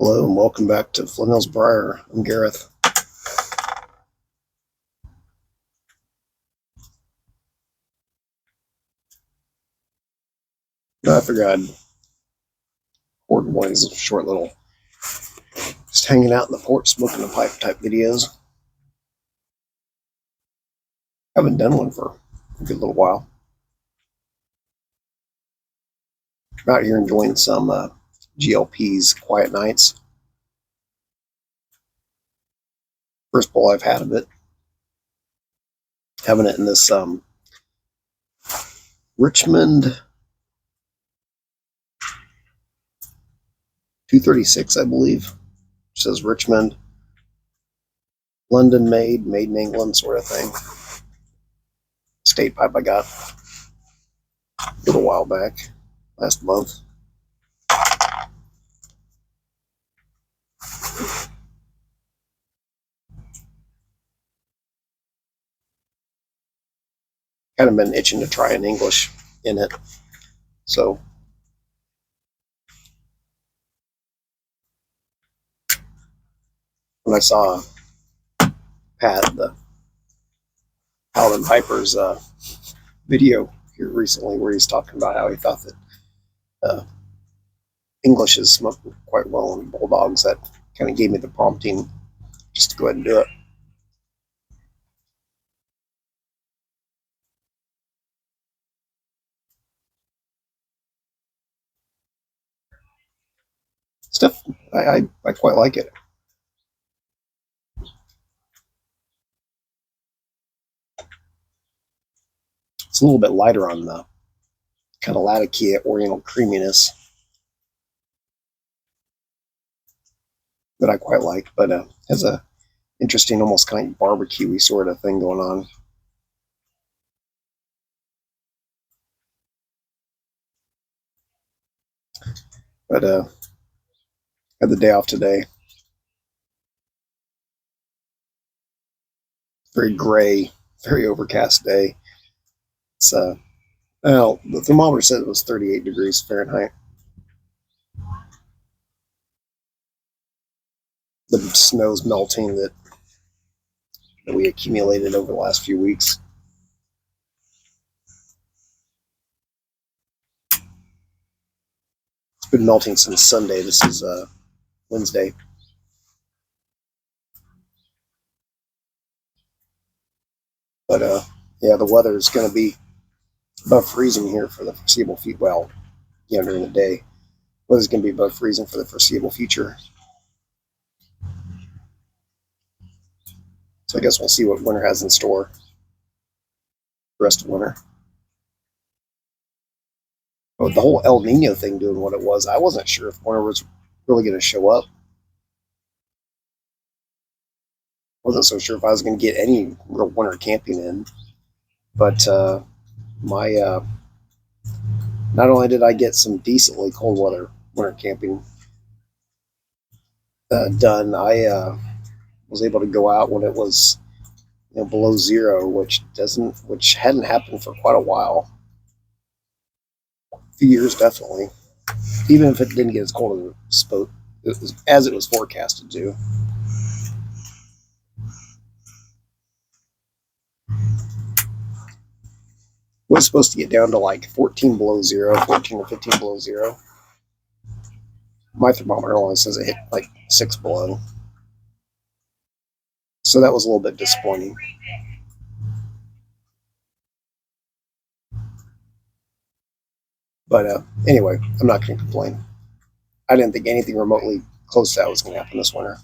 Hello and welcome back to Flint Hills Briar. I'm Gareth. I figured I'd record one of these short little, just hanging out in the porch, smoking a pipe type videos. Haven't done one for a good little while. I'm out here enjoying some GLP's Quiet Nights. First bowl I've had of it. Having it in this Richmond 236, I believe. It says Richmond, London made in England sort of thing. State pipe I got a little while back, last month. Kind of been itching to try an English in it. So when I saw Pat, the Paladin Piper's video here recently where he's talking about how he thought that English is smoked quite well in bulldogs, that kind of gave me the prompting just to go ahead and do it. Stuff, I quite like it. It's a little bit lighter on the kind of Latakia Oriental creaminess that I quite like, but has a interesting, almost kind of barbecue-y sort of thing going on. But had the day off today. Very gray, very overcast day. It's well, the thermometer said it was 38 degrees Fahrenheit. The snow's melting that we accumulated over the last few weeks. It's been melting since Sunday. This is Wednesday. But yeah, the weather is going to be above freezing here for the foreseeable future. Well, yeah, during the day, weather's going to be above freezing for the foreseeable future. So I guess we'll see what winter has in store the rest of winter. But the whole El Nino thing doing what it was, I wasn't sure if winter was really going to show up. Wasn't so sure if I was going to get any real winter camping in. But my not only did I get some decently cold weather winter camping done, I was able to go out when it was below zero, which hadn't happened for quite a while. A few years definitely. Even if it didn't get as cold as it was forecasted to. It was supposed to get down to like 14 below zero, 14 or 15 below zero. My thermometer only says it hit like 6 below. So that was a little bit disappointing. But anyway, I'm not going to complain. I didn't think anything remotely close to that was going to happen this winter.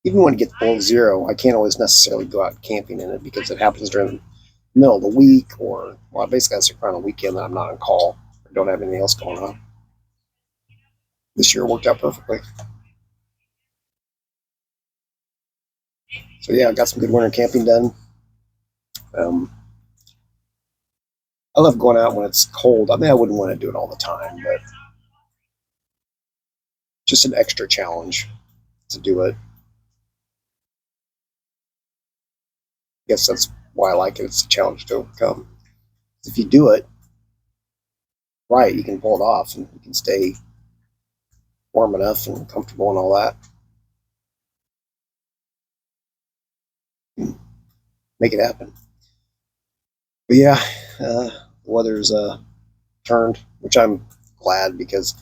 Even when it gets below zero, I can't always necessarily go out camping in it because it happens during the middle of the week, or well, basically that's around a weekend that I'm not on call or don't have anything else going on. This year worked out perfectly. So yeah, I got some good winter camping done. I love going out when it's cold. I mean, I wouldn't want to do it all the time, but just an extra challenge to do it. I guess that's why I like it. It's a challenge to overcome. If you do it right, you can pull it off and you can stay warm enough and comfortable and all that. Make it happen. But yeah, the weather's turned, which I'm glad because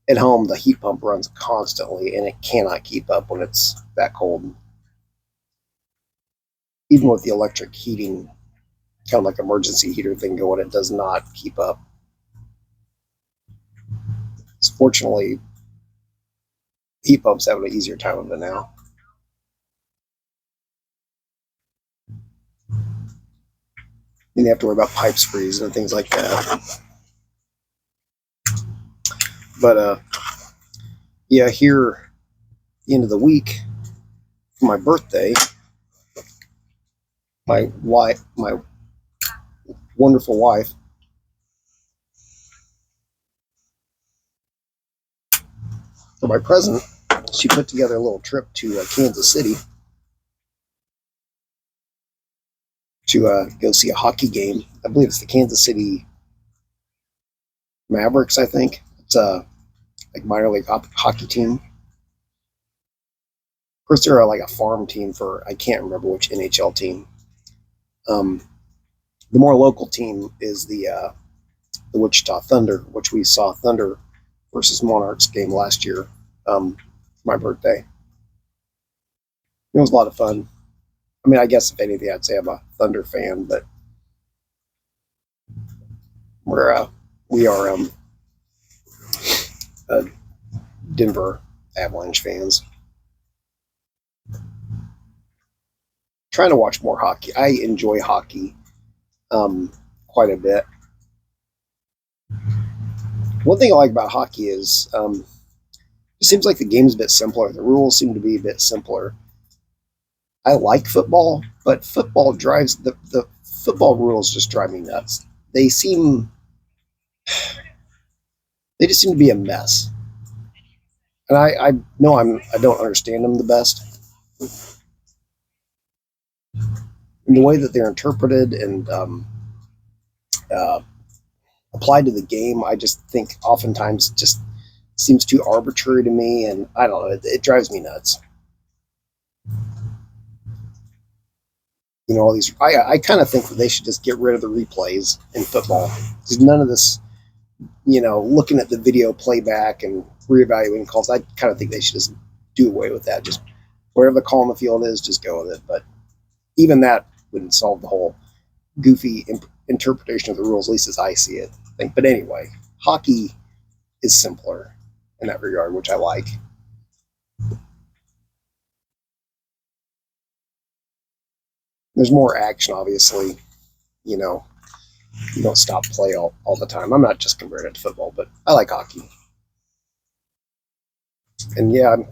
at home the heat pump runs constantly and it cannot keep up when it's that cold. Even with the electric heating, kind of like emergency heater thing going, it does not keep up. So fortunately, heat pumps have an easier time of it now. And you have to worry about pipe freezing and things like that. But yeah, here at the end of the week for my birthday, my wonderful wife, for my present, she put together a little trip to Kansas City to go see a hockey game. I believe it's the Kansas City Mavericks. I think it's a like minor league hockey team. Of course, they're like a farm team for I can't remember which NHL team. Um, the more local team is the Wichita Thunder, which we saw Thunder versus Monarchs game last year for my birthday. It was a lot of fun. I mean, I guess if anything, I'd say I'm a Thunder fan, but we're we are Denver Avalanche fans. Trying to watch more hockey. I enjoy hockey quite a bit. One thing I like about hockey is it seems like the game's a bit simpler. The rules seem to be a bit simpler. I like football, but football drives the football rules just drive me nuts. They seem they just seem to be a mess, and I know I don't understand them the best. And the way that they're interpreted and uh, applied to the game, I just think oftentimes just seems too arbitrary to me, and I don't know. It drives me nuts. You know, all these. I kind of think that they should just get rid of the replays in football. There's none of this. You know, looking at the video playback and reevaluating calls. I kind of think they should just do away with that. Just wherever the call on the field is, just go with it. But even that wouldn't solve the whole goofy interpretation of the rules, at least as I see it. But anyway, hockey is simpler in that regard, which I like. There's more action, obviously. You know, you don't stop play all the time. I'm not just comparing it to football, but I like hockey. And yeah, I'm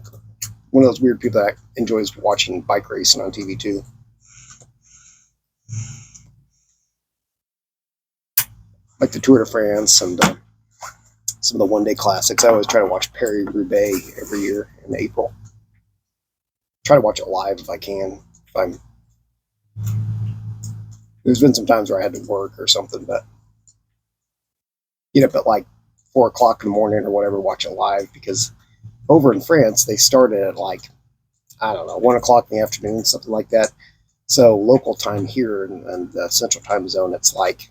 one of those weird people that enjoys watching bike racing on TV too. Like the Tour de France and some of the one day classics. I always try to watch Paris-Roubaix every year in April. Try to watch it live if I can. If I'm There's been some times where I had to work or something, but get up at like 4 o'clock in the morning or whatever, watch it live because over in France they started at like I don't know 1 o'clock in the afternoon, something like that. So local time here in the Central Time Zone, it's like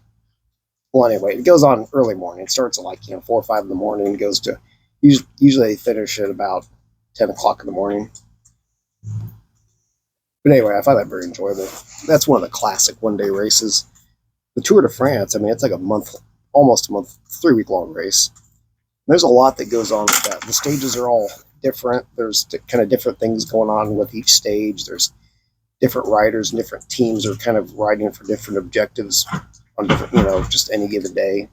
well anyway, it goes on early morning. It starts at like 4 or 5 in the morning and goes to usually they finish at about 10 o'clock in the morning. But anyway, I find that very enjoyable. That's one of the classic one day races. The Tour de France, I mean, it's like almost a month, 3 week long race. There's a lot that goes on with that. The stages are all different. There's kind of different things going on with each stage. There's different riders and different teams are kind of riding for different objectives on different, just any given day,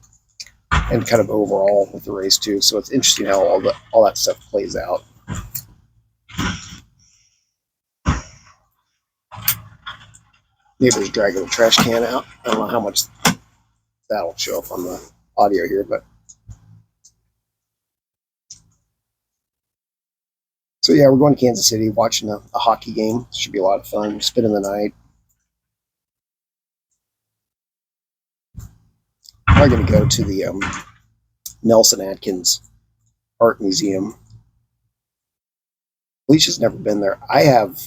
and kind of overall with the race too. So it's interesting how all that stuff plays out. Neighbor's dragging a trash can out. I don't know how much that'll show up on the audio here, but so yeah, we're going to Kansas City, watching a hockey game. Should be a lot of fun. Spending the night. I'm going to go to the Nelson Atkins Art Museum Alicia's never been there. I have,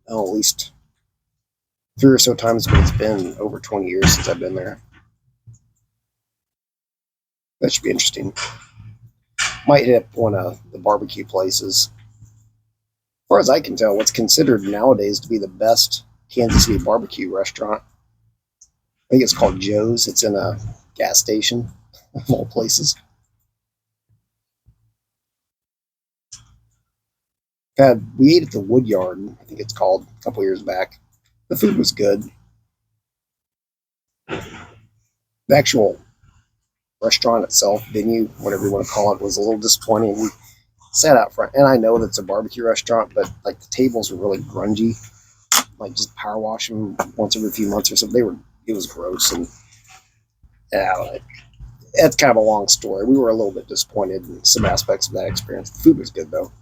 oh, at least three or so times, but it's been over 20 years since I've been there. That should be interesting. Might hit up one of the barbecue places. As far as I can tell, what's considered nowadays to be the best Kansas City barbecue restaurant, I think it's called Joe's. It's in a gas station, of all places. We ate at the Wood Yard, I think it's called, a couple years back. The food was good. The actual restaurant itself, venue, whatever you want to call it, was a little disappointing. We sat out front, and I know that's a barbecue restaurant, but like the tables were really grungy. Like just power wash them once every few months or something. It was gross, and yeah, that's kind of a long story. We were a little bit disappointed in some aspects of that experience. The food was good though.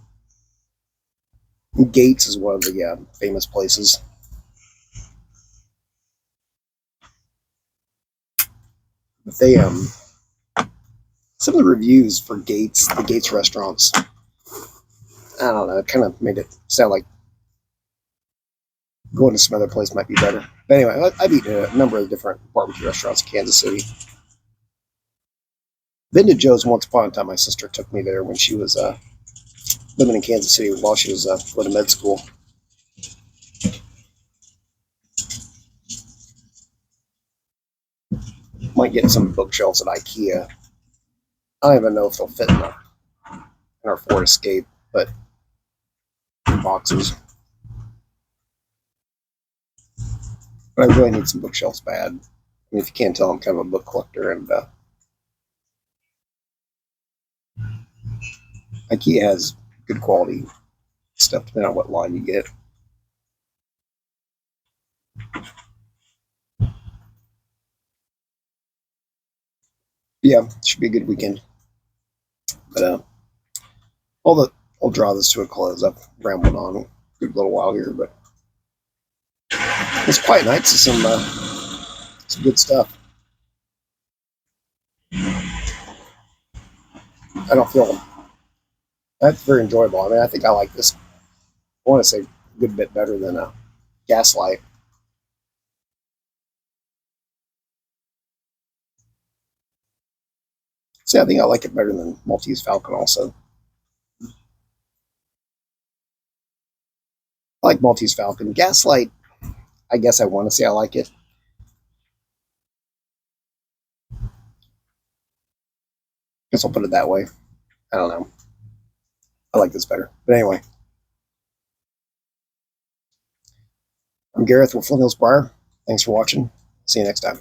Gates is one of the famous places. But they some of the reviews for Gates, the Gates restaurants, I don't know, it kind of made it sound like going to some other place might be better. But anyway, I've eaten at a number of different barbecue restaurants in Kansas City. Been to Joe's once upon a time. My sister took me there when she was living in Kansas City while she was going to med school. Might get some bookshelves at IKEA. I don't even know if they'll fit in our Ford Escape, but boxes. But I really need some bookshelves bad. I mean, if you can't tell, I'm kind of a book collector, and IKEA has good quality stuff depending on what line you get. Yeah, should be a good weekend. But I'll draw this to a close. I've rambled on a good little while here, but it's quite nice. Some good stuff. I don't feel that's very enjoyable. I mean, I think I like this. I want to say a good bit better than a Gaslight. See, I think I like it better than Maltese Falcon. Also, I like Maltese Falcon. Gaslight. I guess I want to say I like it. Guess I'll put it that way. I don't know. I like this better. But anyway, I'm Gareth with Flint Hills Briar. Thanks for watching. See you next time.